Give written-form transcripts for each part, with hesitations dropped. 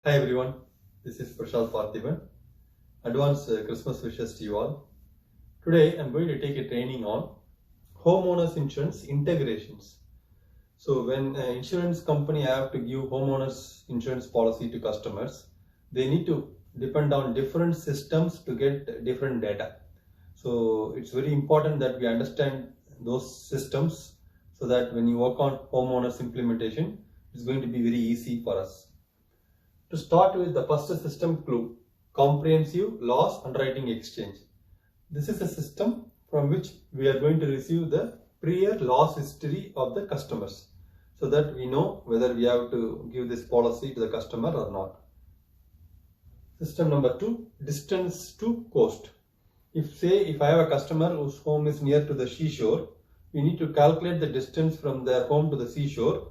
Hi everyone, this is Prashant Parthiban. Advance Christmas wishes to you all. Today I'm going to take a training on homeowners insurance integrations. So when an insurance company have to give homeowners insurance policy to customers, they need to depend on different systems to get different data. So it's very important that we understand those systems so that when you work on homeowners implementation, it's going to be very easy for us. To start with the first system clue, comprehensive loss underwriting exchange. This is a system from which we are going to receive the prior loss history of the customers so that we know whether we have to give this policy to the customer or not. System number 2, distance to coast. If I have a customer whose home is near to the seashore, we need to calculate the distance from their home to the seashore.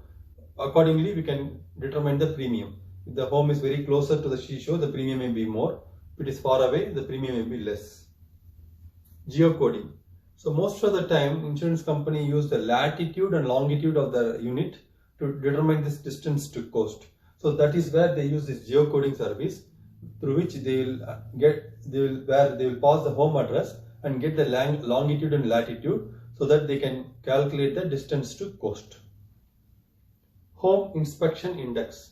Accordingly, we can determine the premium. If the home is very closer to the seashore, the premium may be more. If it is far away, the premium may be less. Geocoding. So most of the time, insurance company use the latitude and longitude of the unit to determine this distance to coast. So that is where they use this geocoding service, through which they will pass the home address and get the longitude and latitude so that they can calculate the distance to coast. Home inspection index.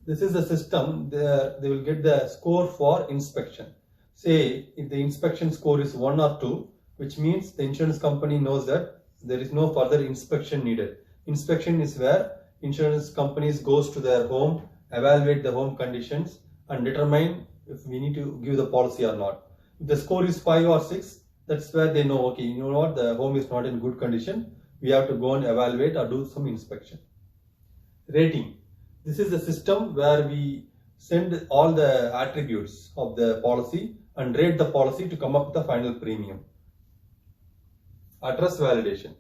This is a system they will get the score for inspection. Say if the inspection score is 1 or 2, which means the insurance company knows that there is no further inspection needed. Inspection is where insurance companies goes to their home, evaluate the home conditions and determine if we need to give the policy or not. If the score is 5 or 6, that's where they know, okay, you know what, the home is not in good condition. We have to go and evaluate or do some inspection. Rating. This is the system where we send all the attributes of the policy and rate the policy to come up with the final premium. Address validation.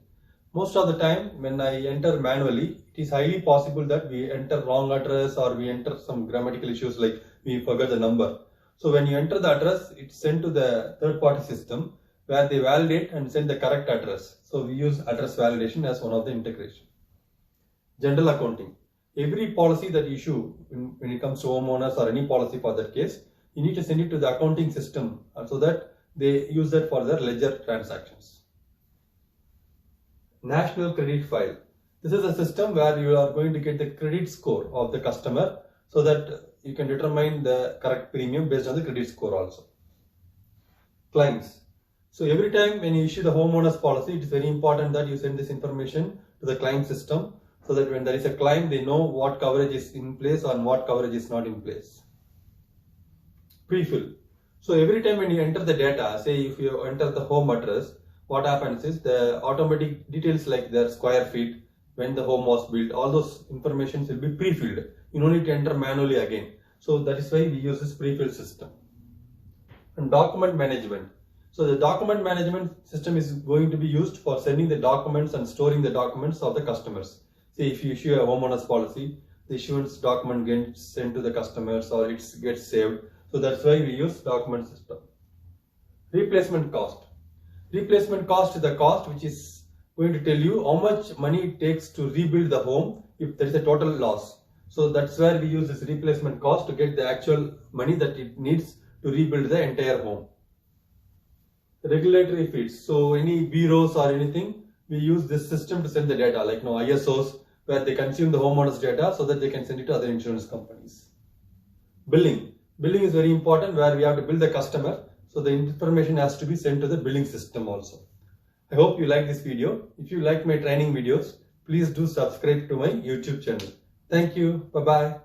Most of the time when I enter manually, it is highly possible that we enter wrong address or we enter some grammatical issues like we forgot the number. So when you enter the address, it's sent to the third-party system where they validate and send the correct address. So we use address validation as one of the integration. General accounting. Every policy that you issue when it comes to homeowners or any policy for that case, you need to send it to the accounting system so that they use that for their ledger transactions. National credit file. This is a system where you are going to get the credit score of the customer so that you can determine the correct premium based on the credit score also. Claims. So every time when you issue the homeowners policy, it is very important that you send this information to the claim system so that when there is a claim, they know what coverage is in place and what coverage is not in place. Pre-fill. So every time when you enter the data, say if you enter the home address, what happens is the automatic details like their square feet, when the home was built, all those information will be pre-filled. You don't need to enter manually again. So that is why we use this pre-fill system. And document management. So the document management system is going to be used for sending the documents and storing the documents of the customers. Say if you issue a homeowners policy, the issuance document gets sent to the customers or it gets saved. So that's why we use document system. Replacement cost. Replacement cost is the cost which is going to tell you how much money it takes to rebuild the home if there is a total loss. So that's where we use this replacement cost to get the actual money that it needs to rebuild the entire home. Regulatory feeds. So any bureaus or anything, we use this system to send the data like ISOs where they consume the homeowners data so that they can send it to other insurance companies. Billing. Billing is very important where we have to bill the customer. So the information has to be sent to the billing system also. I hope you like this video. If you like my training videos, please do subscribe to my YouTube channel. Thank you. Bye-bye.